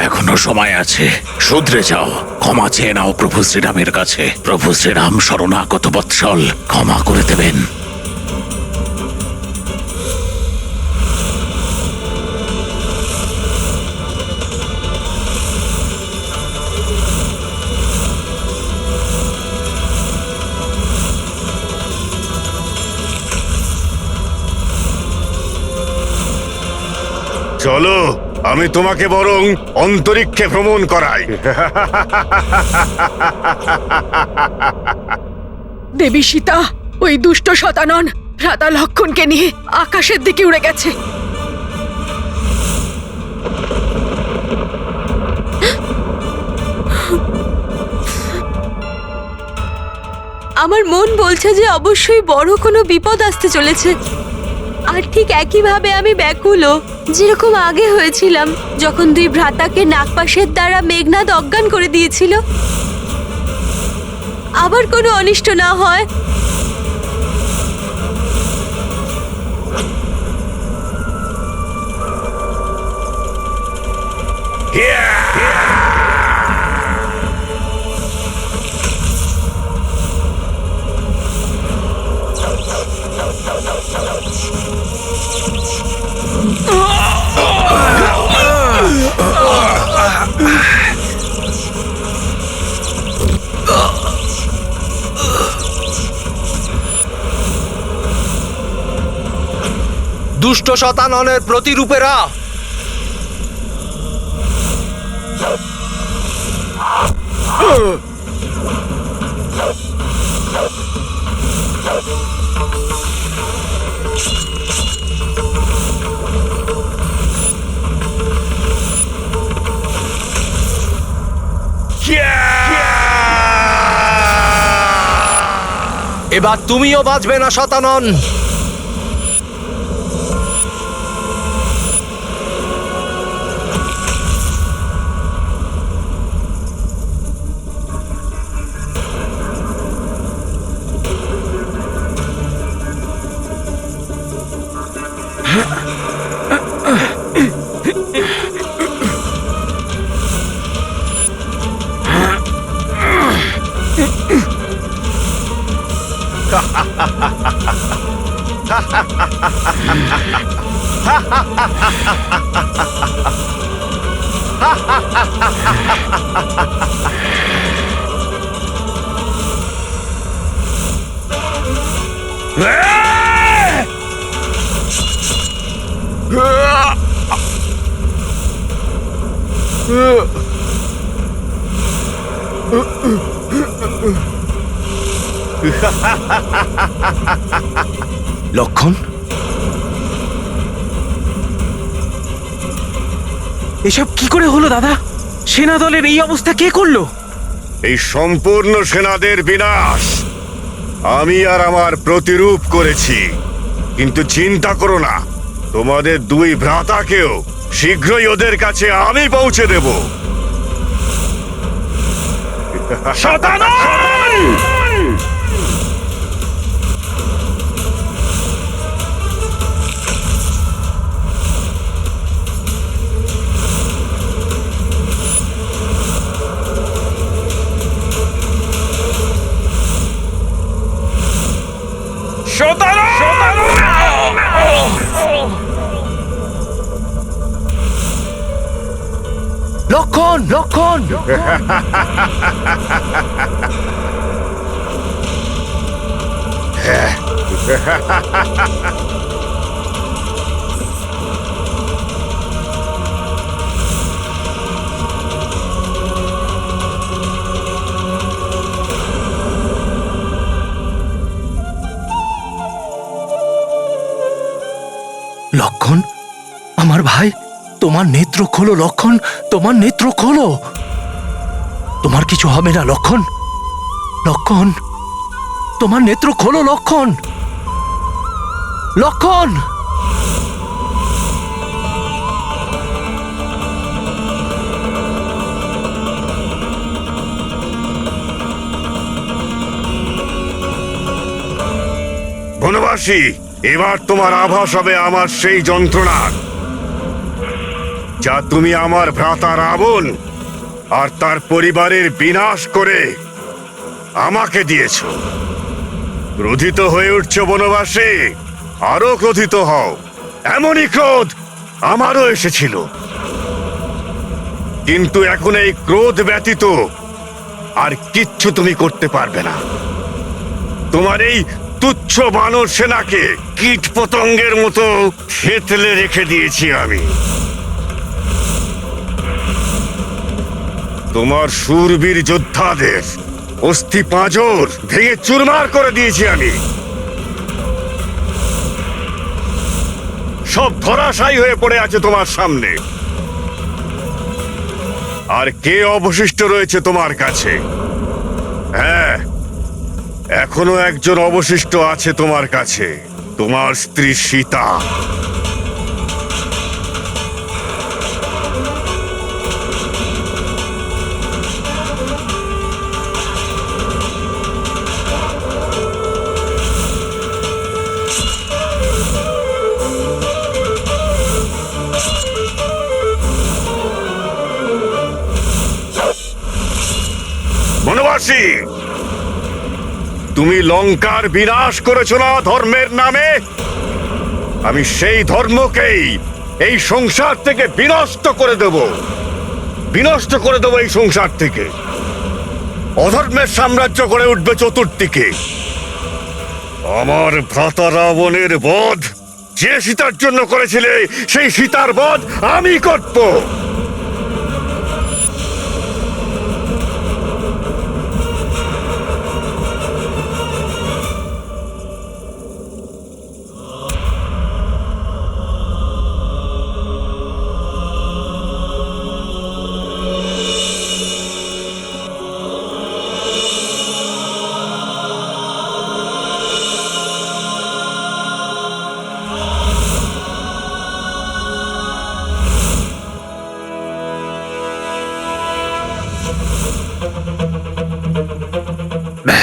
C: এখনো সময় আছে, শুধরে যাও, ক্ষমা চেয়ে নাও প্রভু শ্রীরামের কাছে। প্রভু শ্রীরাম শরণাগত বৎসল, ক্ষমা করে দেবেন।
D: চলো, আমি তোমাকে বরং অন্তরিক্ষে ভ্রমণ করাই।
J: দেবী সীতা ওই দুষ্ট শতানন ভ্রাতা লক্ষণকে নিয়ে আকাশের দিকে উড়ে গেছে। আমার মন বলছে যে অবশ্যই বড় কোনো বিপদ আসতে চলেছে। আর ঠিক একইভাবে আমি ব্যাকুলও, যেরকম আগে হয়েছিলাম যখন দুই ভ্রাতাকে নাগপাশের দ্বারা মেঘনাদ অজ্ঞান করে দিয়েছিল। আবার কোনো অনিষ্ট না হয়।
H: দুষ্ট শতাননের প্রতিরূপেরা এবার তুমিও বাঁচবে না শতানন।
C: লক্ষণ,
E: এসব কি করে হলো দাদা? সেনা দলের এই অবস্থা কে করলো?
D: এই সম্পূর্ণ সেনাদের বিনাশ আমি আর আমার প্রতিরূপ করেছি। কিন্তু চিন্তা করো না, তোমাদের দুই ভ্রাতাকেও শীঘ্রই ওদের কাছে আমি পৌঁছে দেব।
H: লক্ষণ, লক্ষণ!
C: লক্ষণ, আমার ভাই, তোমার নেত্র খোলো লক্ষণ, তোমার নেত্র খোলো। তোমার কিছু হবে না লক্ষণ। লক্ষণ, তোমার নেত্র খোলো লক্ষণ। লক্ষণ!
D: বনবাসী, এবার তোমার আভাস হবে আমার সেই যন্ত্রণার, যা তুমি আমার ভ্রাতা রাবণ আর তার পরিবারের বিনাশ করে আমাকে দিয়েছ। ক্রোধিত হয়ে উঠছ বনবাসী, আরো ক্রোধিত হও। এমনই ক্রোধ আমারও এসেছিল, কিন্তু এখন এই ক্রোধ ব্যতীত আর কিচ্ছু তুমি করতে পারবে না। তোমার এই তুচ্ছ বানর সেনাকে কীট পতঙ্গের মতো থেতলে রেখে দিয়েছি আমি। তোমার শূরবীর যোদ্ধাদের অস্থি পাঁজর ভেঙে চুরমার করে দিয়েছি আমি। সব ধরাশায়ী হয়ে পড়ে আছে তোমার সামনে। আর কে অবশিষ্ট রয়েছে তোমার কাছে? হ্যাঁ, এখনো একজন অবশিষ্ট আছে তোমার কাছে, তোমার স্ত্রী সীতা। বনবাসী, তুমি লঙ্কার বিনাশ করেছ না ধর্মের নামে? আমি সেই ধর্মকেই এই সংসার থেকে বিনষ্ট করে দেব। বিনষ্ট করে দেব এই সংসার থেকে। অধর্মের সাম্রাজ্য গড়ে উঠবে চতুর্দিকে। আমার ভ্রাতা রাবণের বধ যে সীতার জন্য করেছিলে, সেই সীতার বধ আমি করব।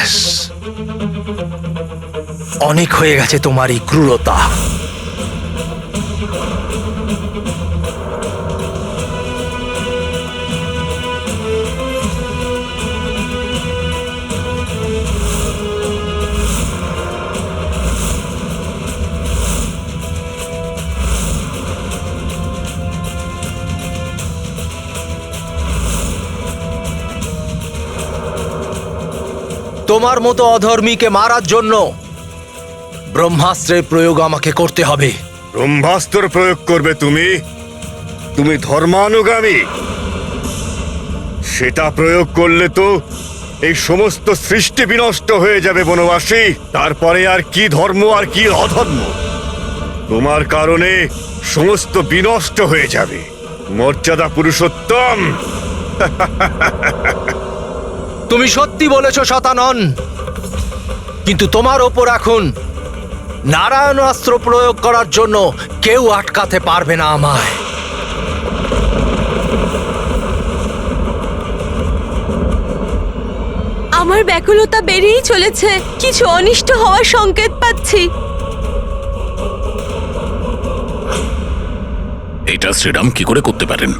H: ব্যাস, অনেক হয়ে গেছে তোমার এই ক্রূরতা। তোমার মতো অধর্মীকে মারার জন্য ব্রহ্মাস্ত্রের প্রয়োগ আমাকে করতে হবে।
D: ব্রহ্মাস্ত্র প্রয়োগ করবে তুমি? তুমি ধর্মানুগামী। সেটা প্রয়োগ করলে তো এই সমস্ত সৃষ্টি বিনষ্ট হয়ে যাবে বনবাসী। তারপরে আর কি ধর্ম আর কি অধর্ম, তোমার কারণে সমস্ত বিনষ্ট হয়ে যাবে। মর্যাদা পুরুষোত্তম,
H: তুমি সত্যি বলেছ শতানন, কিন্তু তোমার ওপর এখন নারায়ণাস্ত্র প্রয়োগ করার জন্য কেউ আটকাতে পারবে না আমায়।
J: আমার ব্যাকুলতা বেড়েই চলেছে, কিছু অনিষ্ট হওয়ার সংকেত পাচ্ছি।
C: এটা শ্রীরাম কি করে করতে পারেন?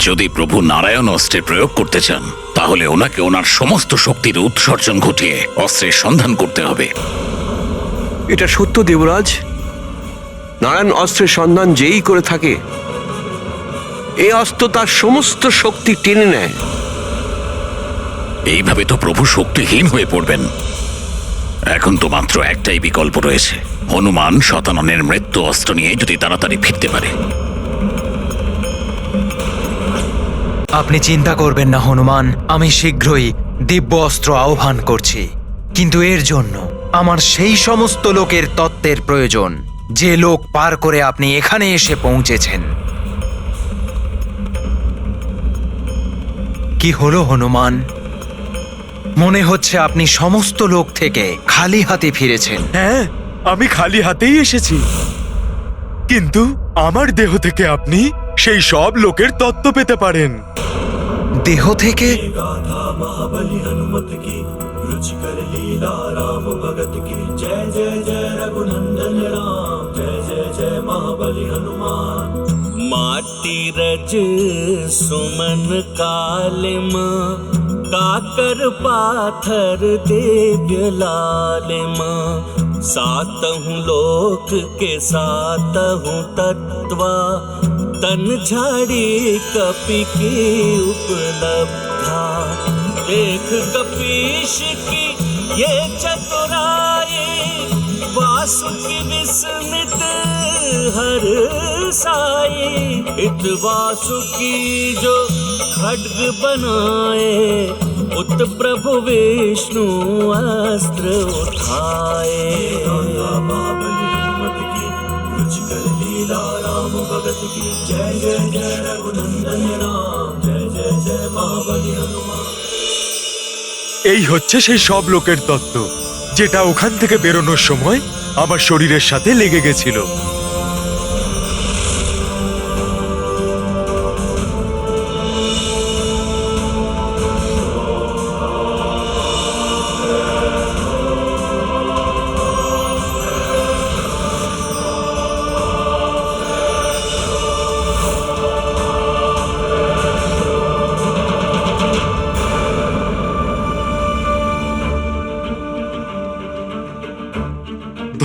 C: যদি প্রভু নারায়ণ অস্ত্রের প্রয়োগ করতে চান, তাহলে ওনাকে ওনার সমস্ত শক্তির উৎসর্জন ঘটিয়ে অস্ত্রের সন্ধান করতে হবে।
K: এটা সত্য দেবরাজ, নারায়ণ অস্ত্রের সন্ধান যেই করে থাকে, এই অস্ত্র তার সমস্ত শক্তি টেনে নেয়।
C: এইভাবে তো প্রভু শক্তিহীন হয়ে পড়বেন। এখন তো মাত্র একটাই বিকল্প রয়েছে, হনুমান শতাননের মৃত্যু অস্ত্র নিয়ে যদি তাড়াতাড়ি ফিরতে পারে।
I: আপনি চিন্তা করবেন না হনুমান, আমি শীঘ্রই দিব্য অস্ত্র আহ্বান করছি। কিন্তু এর জন্য আমার সেই সমস্ত লোকের তত্ত্বের প্রয়োজন, যে লোক পার করে আপনি এখানে এসে পৌঁছেছেন। কি হলো হনুমান? মনে হচ্ছে আপনি সমস্ত লোক থেকে খালি হাতে ফিরেছেন।
A: হ্যাঁ, আমি খালি হাতেই এসেছি, কিন্তু আমার দেহ থেকে আপনি সেই সব লোকের তত্ত্ব পেতে পারেন।
I: দেহ থেকে?
B: गाथा महाबली हनुमत की, रुचिकर लीला राम भगत की। जय जय जय रघुनंदन राम, जय जय जय महाबली हनुमान। माटी रज सुमन कालिम, काकर पाथर दिव्य लालिम। सातहु लोक के सातहु तत्वा, तन झाड़ी कपि की उपलब्धा। देख कपीश की ये चतुराई, वासुकी विस्मित हर साई। इत वासुकी जो खड्ग बनाए, उत प्रभु विष्णु अस्त्र उठाए। महाबली हनुमत की, रुचिकर लीला राम भगत की। जय जय जय रघुनंदन राम, जय जय जय महाबली हनुमान।
A: এই হচ্ছে সেই সব লোকের তত্ত্ব, যেটা ওখান থেকে বেরোনোর সময় আমার শরীরের সাথে লেগে গেছিল।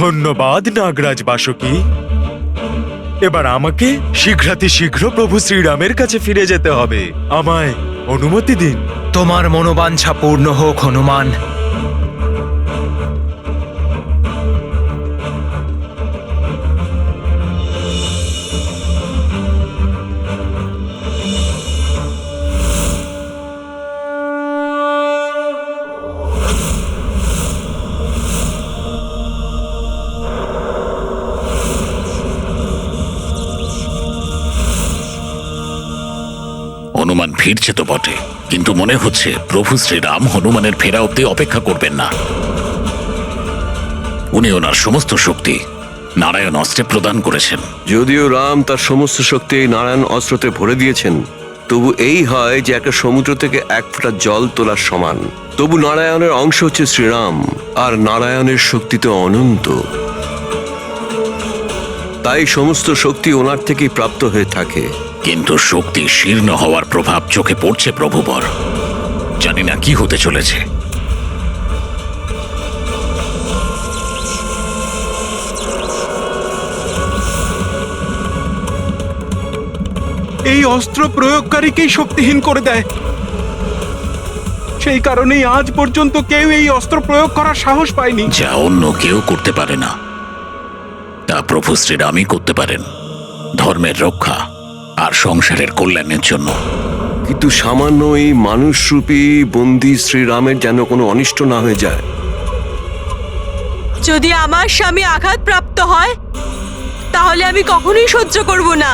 A: ধন্যবাদ নাগরাজ বাসুকি। এবার আমাকে শীঘ্র প্রভু শ্রীরামের কাছে ফিরে যেতে হবে। আমায় অনুমতি দিন।
I: তোমার মনোবাঞ্ছা পূর্ণ হোক হনুমান।
C: হনুমান ফিরছে তো বটে, কিন্তু মনে হচ্ছে প্রভু শ্রীরাম হনুমানের ফেরা অব্দি অপেক্ষা করবেন না। উনি ওনার সমস্ত শক্তি নারায়ণ অস্ত্রে প্রদান করেছেন।
K: যদিও রাম তার সমস্ত শক্তি এই নারায়ণ অস্ত্রতে ভরে দিয়েছেন, তবু এই হয় যে একটা সমুদ্র থেকে এক ফোঁটা জল তোলার সমান। তবু নারায়ণের অংশ হচ্ছে শ্রীরাম, আর নারায়ণের শক্তি তো অনন্ত। তাই সমস্ত শক্তি ওনার থেকেই প্রাপ্ত হয়ে থাকে।
C: কিন্তু শক্তি শীর্ণ হওয়ার প্রভাব চোখে পড়ছে প্রভুবর। জানি না কি হতে চলেছে।
G: এই অস্ত্র প্রয়োগকারীকেই শক্তিহীন করে দেয়। সেই কারণেই আজ পর্যন্ত কেউ এই অস্ত্র প্রয়োগ করার সাহস পায়নি।
C: যা অন্য কেউ করতে পারে না, তা প্রভু শ্রীরামই করতে পারেন, ধর্মের রক্ষা আর সংসারের কল্যাণের জন্য।
K: কিন্তু সামান্য এই মানুষরূপী বন্দী শ্রীরামের যেন কোনো অনিষ্ট না হয়ে যায়।
J: যদি আমার স্বামী আঘাতপ্রাপ্ত হয় তাহলে আমি কখনোই সহ্য করব না।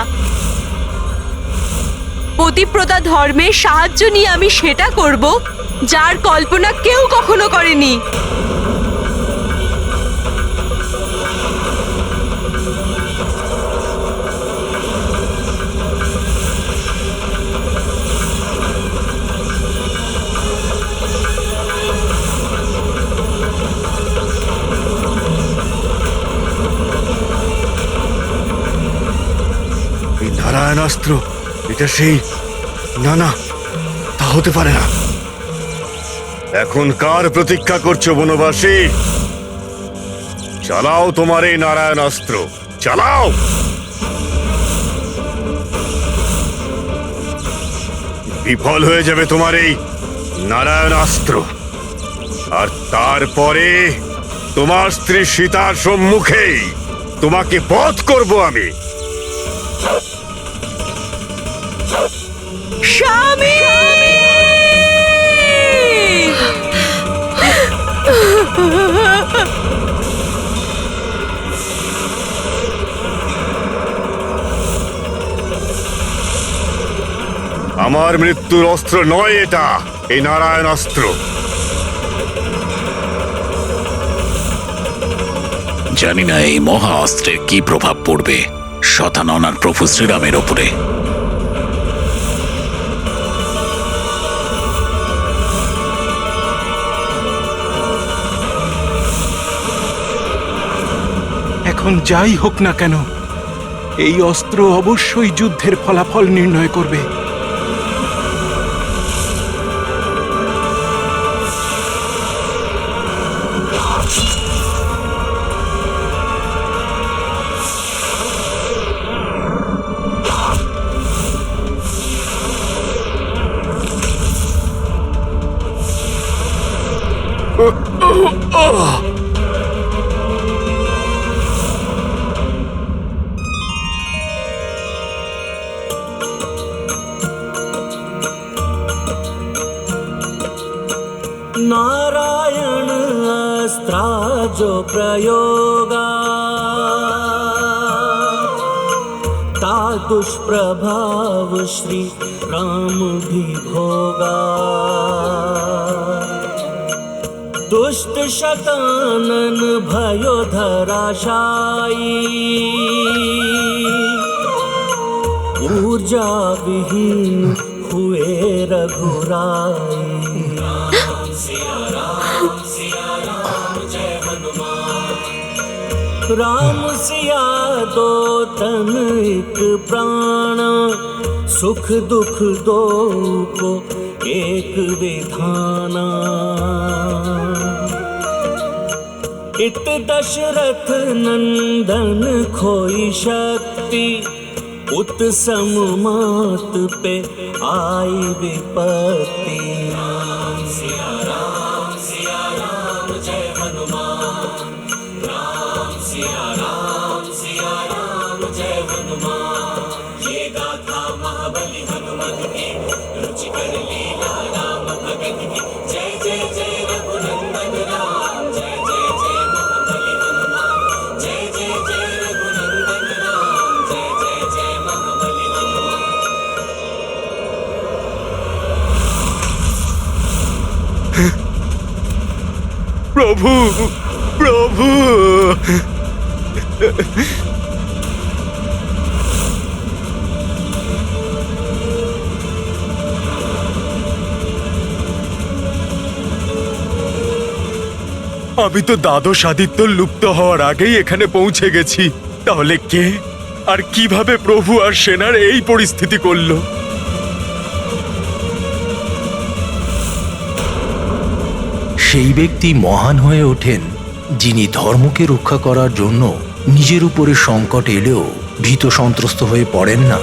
J: পতিপ্রতা ধর্মের সাহায্য নিয়ে আমি সেটা করব যার কল্পনা কেউ কখনো করেনি।
D: এই নারায়ণাস্ত্র, এটা সেই? না না, তা হতে পারে না। এখন কার প্রতীক্ষা করছো বনবাসী? চালাও তোমার এই নারায়ণাস্ত্র, চালাও। বিফল হয়ে যাবে তোমার এই নারায়ণাস্ত্র, আর তারপরে তোমার স্ত্রী সীতার সম্মুখেই তোমাকে বধ করব আমি।
J: স্বামী!
D: আমার মৃত্যুর অস্ত্র নয় এটা, এই নারায়ণাস্ত্র।
C: জানি না এই মহা অস্ত্রের কি প্রভাব পড়বে শতানন আর প্রভু শ্রীরামের ওপরে।
G: এখন যাই হোক না কেন, এই অস্ত্র অবশ্যই যুদ্ধের ফলাফল নির্ণয় করবে।
B: नारायण अस्त्रा जो प्रयोगा ता दुष्प्रभाव श्री राम भी भोगा। दुष्ट शतानन भयो धराशायी ऊर्जा विहीन हुए रघुराई। राम सिया दो तन एक प्राण सुख दुख दो को एक विधाना। इत दशरथ नंदन खोई शक्ति उत सममात पे आई विपत्ति।
A: প্রভু, প্রভু! আমি তো দ্বাদশ আদিত্য লুপ্ত হওয়ার আগেই এখানে পৌঁছে গেছি। তাহলে কে আর কিভাবে প্রভু আর সেনার এই পরিস্থিতি করলো?
H: সেই ব্যক্তি মহান হয়ে ওঠেন যিনি ধর্মকে রক্ষা করার জন্য নিজের উপরে সংকট এলেও ভীত সন্ত্রস্ত হয়ে পড়েন না।